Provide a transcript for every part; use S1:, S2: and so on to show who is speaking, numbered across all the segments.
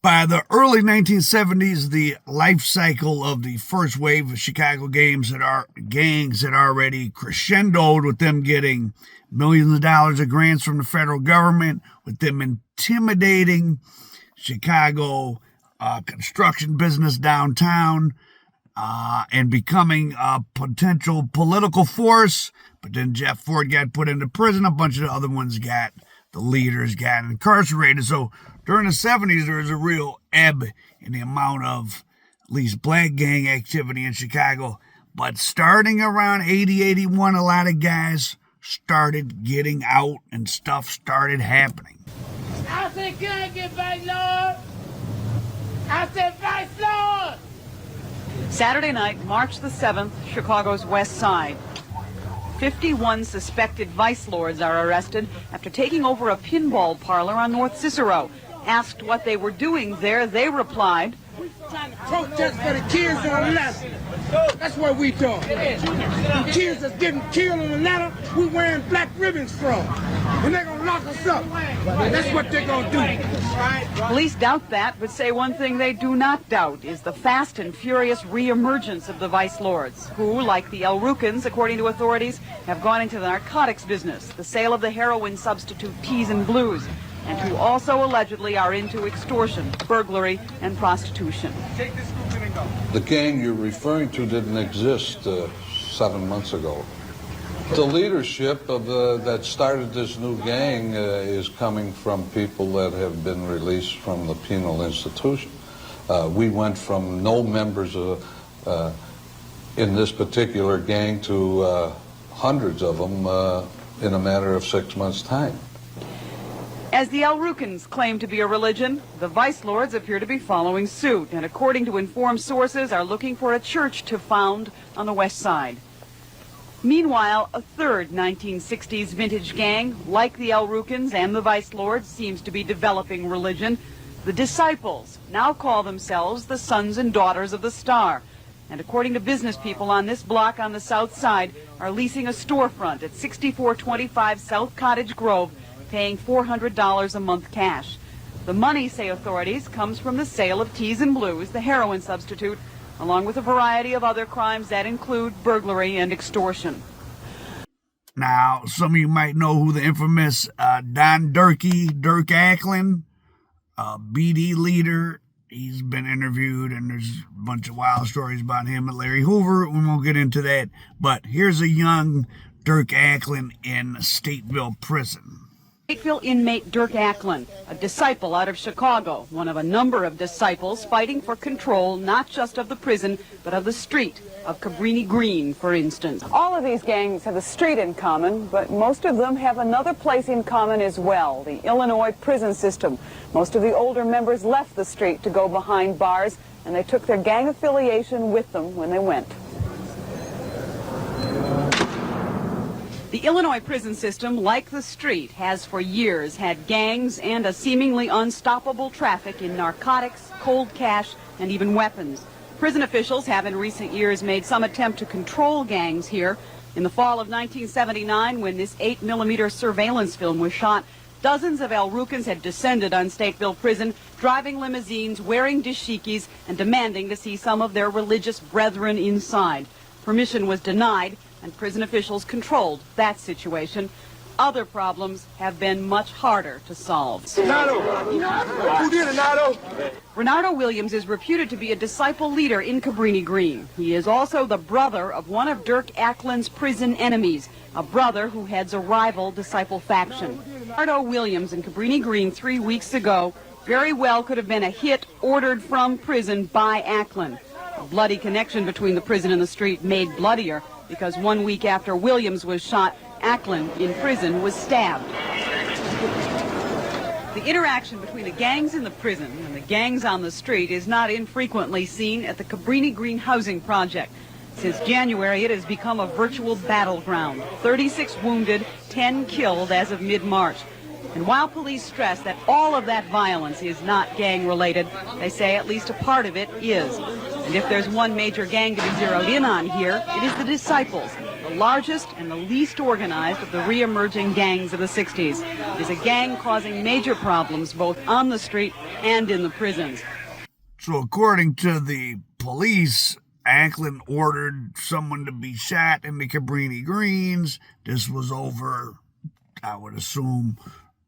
S1: By the early 1970s, the life cycle of the first wave of Chicago gangs had already crescendoed, with them getting millions of dollars of grants from the federal government, with them intimidating Chicago construction business downtown, and becoming a potential political force. But then Jeff Ford got put into prison. A bunch of the other ones the leaders got incarcerated. So during the 70s, there was a real ebb in the amount of at least black gang activity in Chicago. But starting around 80, 81, a lot of guys started getting out and stuff started happening.
S2: I said, can I get Vice Lord? I said, Vice Lord!
S3: Saturday night, March the 7th, Chicago's West Side. 51 suspected vice lords are arrested after taking over a pinball parlor on North Cicero. Asked what they were doing there, they replied,
S2: Trying to protest for the kids on the ladder. That's what we doing. The kids that's getting killed on the ladder, we wearing black ribbons from. And they're going to lock us up. That's what they're going to do.
S3: Police doubt that, but say one thing they do not doubt is the fast and furious reemergence of the vice lords, who, like the El Rukins, according to authorities, have gone into the narcotics business, the sale of the heroin substitute Teas and Blues, and who also allegedly are into extortion, burglary, and prostitution.
S4: The gang you're referring to didn't exist 7 months ago. The leadership of that started this new gang is coming from people that have been released from the penal institution. We went from no members in this particular gang to hundreds of them in a matter of 6 months' time.
S3: As the El Rukins claim to be a religion, the vice lords appear to be following suit, and according to informed sources, are looking for a church to found on the West Side. Meanwhile, a third 1960s vintage gang, like the El Rukins and the vice lords, seems to be developing religion. The Disciples now call themselves the sons and daughters of the Star, and according to business people on this block on the South Side, are leasing a storefront at 6425 South Cottage Grove, paying $400 a month cash. The money, say authorities, comes from the sale of Teas and Blues, the heroin substitute, along with a variety of other crimes that include burglary and extortion.
S1: Now, some of you might know who the infamous Dirk Acklin, BD leader. He's been interviewed, and there's a bunch of wild stories about him and Larry Hoover. We won't get into that. But here's a young Dirk Acklin in Stateville Prison.
S3: Stateville inmate Dirk Acklin, a disciple out of Chicago, one of a number of disciples fighting for control not just of the prison, but of the street, of Cabrini-Green, for instance.
S5: All of these gangs have a street in common, but most of them have another place in common as well, the Illinois prison system. Most of the older members left the street to go behind bars, and they took their gang affiliation with them when they went.
S3: The Illinois prison system, like the street, has for years had gangs and a seemingly unstoppable traffic in narcotics, cold cash, and even weapons. Prison officials have in recent years made some attempt to control gangs here. In the fall of 1979, when this 8mm surveillance film was shot, dozens of El Rukins had descended on Stateville Prison, driving limousines, wearing dashikis, and demanding to see some of their religious brethren inside. Permission was denied, and prison officials controlled that situation. Other problems have been much harder to solve.
S2: Who did it, Nato?
S3: Renardo Williams is reputed to be a disciple leader in Cabrini-Green. He is also the brother of one of Dirk Acklin's prison enemies, a brother who heads a rival disciple faction. Renardo Williams in Cabrini-Green 3 weeks ago very well could have been a hit ordered from prison by Acklin. A bloody connection between the prison and the street made bloodier, because 1 week after Williams was shot, Acklin in prison was stabbed. The interaction between the gangs in the prison and the gangs on the street is not infrequently seen at the Cabrini-Green housing project. Since January, it has become a virtual battleground. 36 wounded, 10 killed as of mid-March. And while police stress that all of that violence is not gang-related, they say at least a part of it is. And if there's one major gang to be zeroed in on here, it is the Disciples, the largest and the least organized of the re-emerging gangs of the 60s. It is a gang causing major problems both on the street and in the prisons.
S1: So according to the police, Ackland ordered someone to be shot in the Cabrini-Greens. This was over, I would assume,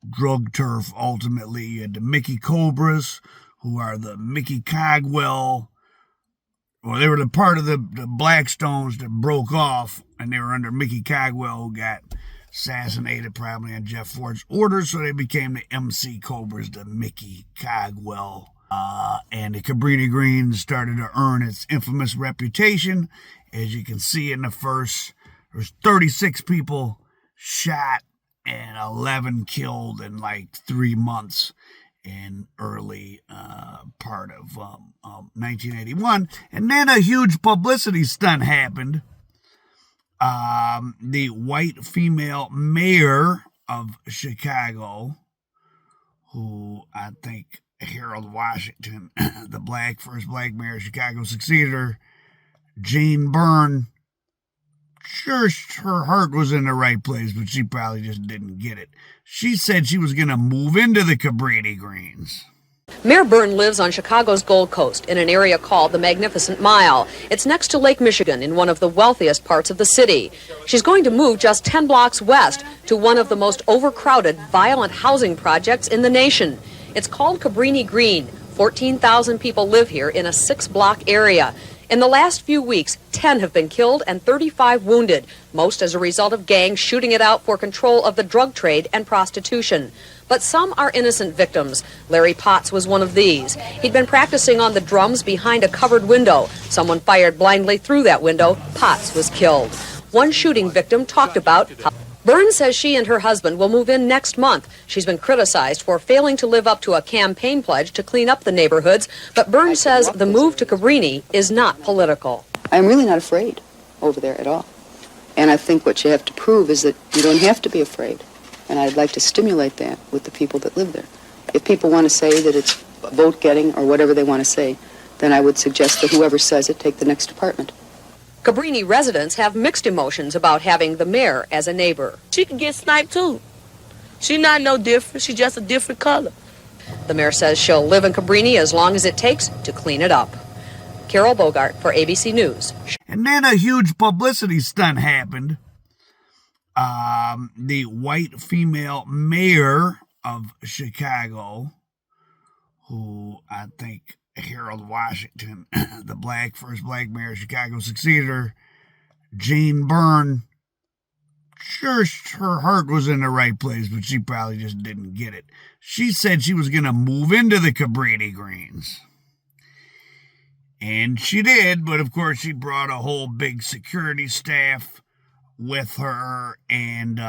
S1: drug turf. Ultimately, you had the Mickey Cobras, who are the Mickey Cogwell. Well, they were the part of the Blackstones that broke off, and they were under Mickey Cogwell, who got assassinated probably on Jeff Ford's orders, so they became the MC Cobras, the Mickey Cogwell. And the Cabrini-Green started to earn its infamous reputation. As you can see in the first, there's 36 people shot and 11 killed in like 3 months in early part of 1981. And then a huge publicity stunt happened. The white female mayor of Chicago, who I think Harold Washington, the first black mayor of Chicago, succeeded her, Jane Byrne. Sure, her heart was in the right place, but she probably just didn't get it. She said she was going to move into the Cabrini-Greens.
S6: Mayor Byrne lives on Chicago's Gold Coast in an area called the Magnificent Mile. It's next to Lake Michigan in one of the wealthiest parts of the city. She's going to move just 10 blocks west to one of the most overcrowded, violent housing projects in the nation. It's called Cabrini-Green. 14,000 people live here in a 6-block area. In the last few weeks, 10 have been killed and 35 wounded, most as a result of gangs shooting it out for control of the drug trade and prostitution. But some are innocent victims. Larry Potts was one of these. He'd been practicing on the drums behind a covered window. Someone fired blindly through that window. Potts was killed. One shooting victim talked about how Byrne says she and her husband will move in next month. She's been criticized for failing to live up to a campaign pledge to clean up the neighborhoods, but Byrne says the move to Cabrini is not political.
S7: I'm really not afraid over there at all. And I think what you have to prove is that you don't have to be afraid. And I'd like to stimulate that with the people that live there. If people want to say that it's vote getting or whatever they want to say, then I would suggest that whoever says it take the next apartment.
S6: Cabrini residents have mixed emotions about having the mayor as a neighbor.
S8: She could get sniped too. She's not no different. She's just a different color.
S6: The mayor says she'll live in Cabrini as long as it takes to clean it up. Carol Bogart for ABC News.
S1: And then a huge publicity stunt happened. The white female mayor of Chicago, who I think Harold Washington, the first black mayor of Chicago, succeeded her, Jane Byrne. Sure, her heart was in the right place, but she probably just didn't get it. She said she was going to move into the Cabrini-Greens. And she did, but of course she brought a whole big security staff with her, and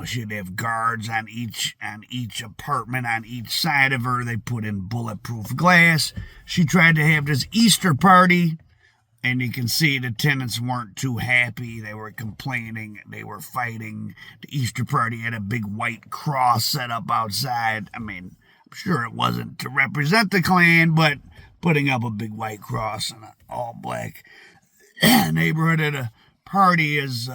S1: she'd have guards on each apartment on each side of her. They put in bulletproof glass. She tried to have this Easter party, and you can see the tenants weren't too happy. They were complaining. They were fighting. The Easter party had a big white cross set up outside. I mean, I'm sure it wasn't to represent the Klan, but putting up a big white cross in an all-black neighborhood at a party is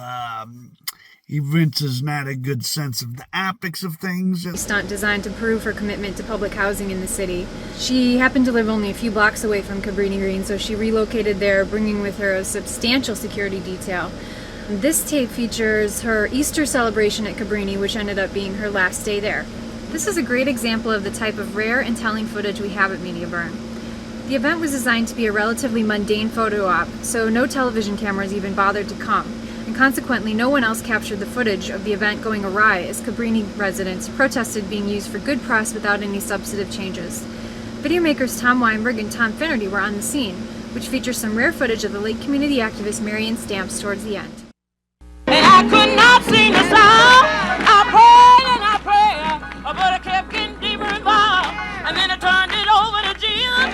S1: evinces not a good sense of the optics of things.
S9: Stunt designed to prove her commitment to public housing in the city. She happened to live only a few blocks away from Cabrini-Green, so she relocated there, bringing with her a substantial security detail. This tape features her Easter celebration at Cabrini, which ended up being her last day there. This is a great example of the type of rare and telling footage we have at Media Burn. The event was designed to be a relatively mundane photo op, so no television cameras even bothered to come, and consequently no one else captured the footage of the event going awry as Cabrini residents protested being used for good press without any substantive changes. Videomakers Tom Weinberg and Tom Finnerty were on the scene, which features some rare footage of the late community activist Marion Stamps towards the end.
S8: And I could not sing a song. I prayed, but I kept getting deeper involved. And then I turned it over to Jesus.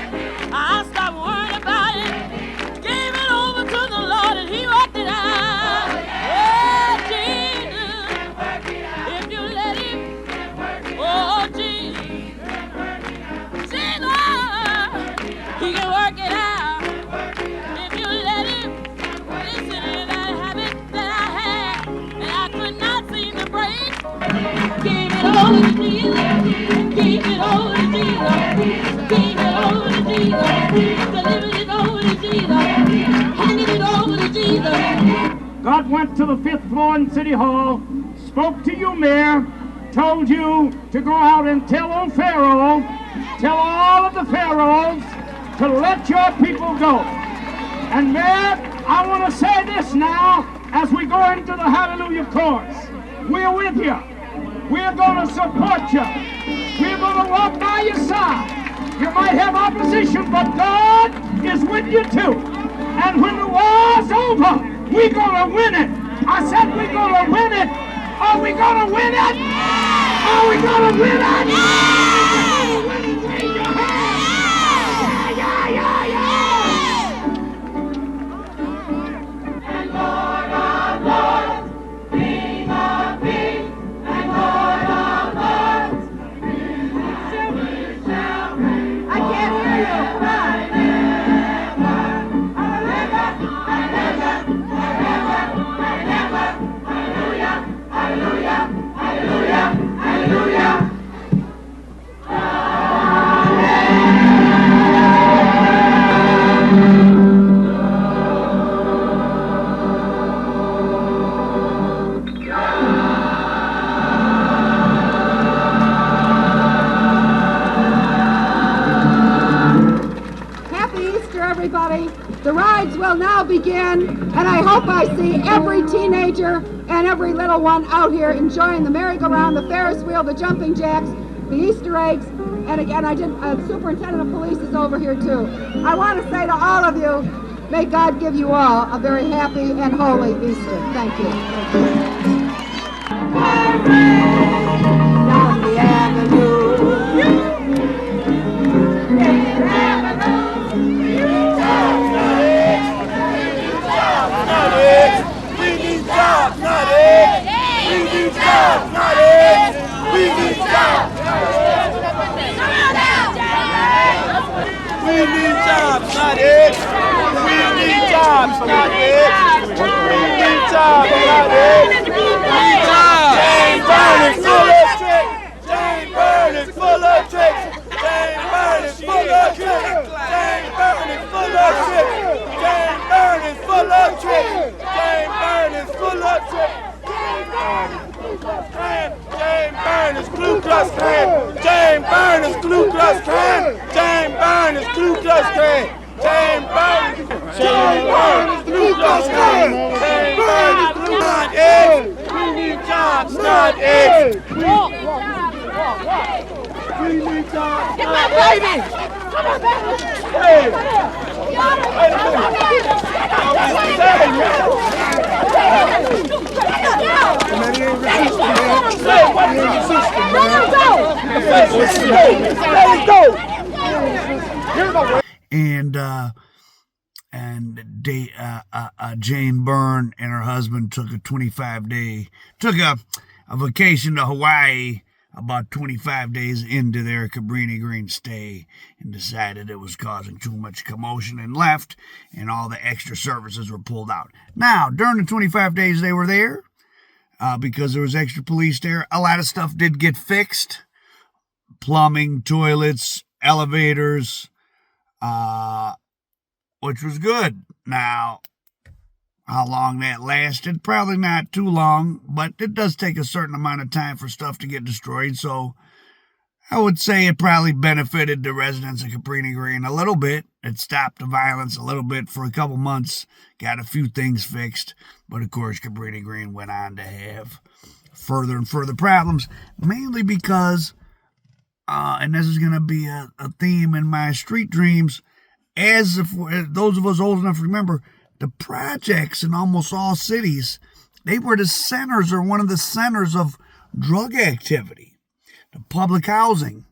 S8: I stopped worrying about it, gave it over to the Lord, and He worked it out. Oh, Jesus, if you let Him, oh, Jesus, Jesus, He can work it out. If you let
S2: God went to the 5th floor in City Hall, spoke to you, Mayor, told you to go out and tell old Pharaoh, tell all of the pharaohs to let your people go. And Mayor, I want to say this now as we go into the Hallelujah Chorus. We're with you. We're going to support you. We're going to walk by your side. You might have opposition, but God is with you too. And when the war's over, we're going to win it. I said we're going to win it. Are we going to win it? Are we going to win it? Raise your hand. Yeah, yeah, yeah. And Lord our Lord, King of kings, and Lord our Lord, we shall reign. I can't hear you.
S10: Everybody, the rides will now begin, and I hope I see every teenager and every little one out here enjoying the merry-go-round, the Ferris wheel, the jumping jacks, the Easter eggs, and again, Superintendent of Police is over here too. I want to say to all of you, may God give you all a very happy and holy Easter. Thank you. Down the avenue.
S11: We need jobs, not it. We need jobs, not it. We need jobs, not it. We need jobs. Jane Byrne is full of tricks. Jane Byrne is full of tricks. Jane Byrne is full of tricks. Jane Byrne is full of tricks. Jane Byrne is full of tricks. Jane Byrne is full of tricks. Jane Byrne is Ku Klux Klan. Jane Byrne is Ku Klux Klan. Jane Byrne is Ku Klux Klan. Jane Byrne is Ku Klux Klan. Jane Byrne is not eggs. We need jobs, not eggs. We need jobs. Get my baby. Come on, baby. Hey. Wait a
S1: And Jane Byrne and her husband took a vacation to Hawaii about 25 days into their Cabrini-Green stay and decided it was causing too much commotion and left, and all the extra services were pulled out. Now, during the 25 days they were there, because there was extra police there, a lot of stuff did get fixed. Plumbing, toilets, elevators, which was good. Now, how long that lasted? Probably not too long, but it does take a certain amount of time for stuff to get destroyed, so I would say it probably benefited the residents of Cabrini-Green a little bit. It stopped the violence a little bit for a couple months, got a few things fixed, but of course Cabrini-Green went on to have further and further problems, mainly because, and this is going to be a theme in my street dreams, as if those of us old enough to remember, the projects in almost all cities, they were the centers or one of the centers of drug activity, the public housing.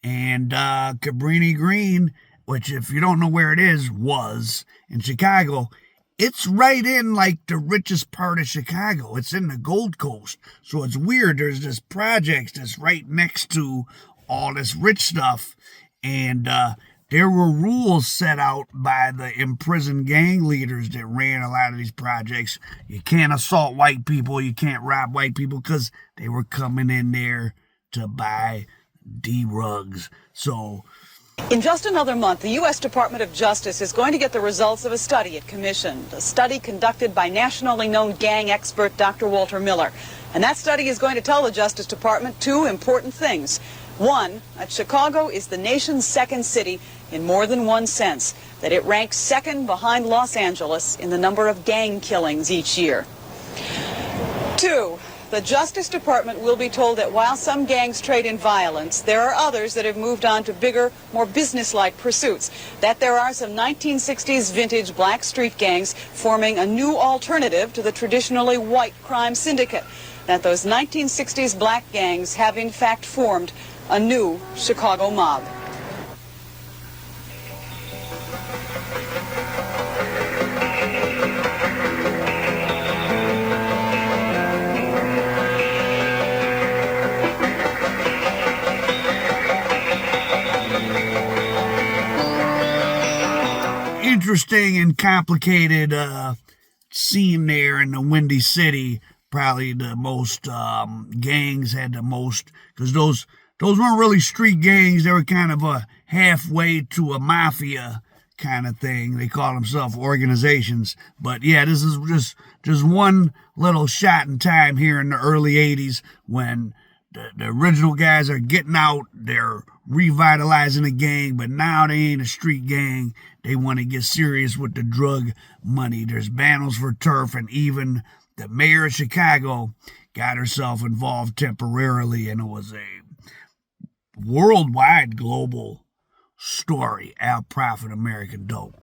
S1: And Cabrini-Green, which if you don't know where it is, was in Chicago, it's right in like the richest part of Chicago. It's in the Gold Coast. So it's weird. There's this project that's right next to all this rich stuff. And there were rules set out by the imprisoned gang leaders that ran a lot of these projects. You can't assault white people. You can't rob white people because they were coming in there to buy D-rugs. So
S5: In just another month, the U.S. Department of Justice is going to get the results of a study it commissioned, a study conducted by nationally known gang expert Dr. Walter Miller. And that study is going to tell the Justice Department two important things. One, that Chicago is the nation's second city in more than one sense, that it ranks second behind Los Angeles in the number of gang killings each year. Two, the Justice Department will be told that while some gangs trade in violence, there are others that have moved on to bigger, more businesslike pursuits. That there are some 1960s vintage black street gangs forming a new alternative to the traditionally white crime syndicate. That those 1960s black gangs have in fact formed a new Chicago mob.
S1: Interesting and complicated scene there in the Windy City. Probably the most gangs had the most, because those weren't really street gangs. They were kind of a halfway to a mafia kind of thing. They call themselves organizations. But yeah, this is just one little shot in time here in the early 80s when the original guys are getting out. They're revitalizing the gang, but now they ain't a street gang. They want to get serious with the drug money. There's battles for turf, and even the mayor of Chicago got herself involved temporarily, and it was a worldwide global story. Al Prophet, American Dope.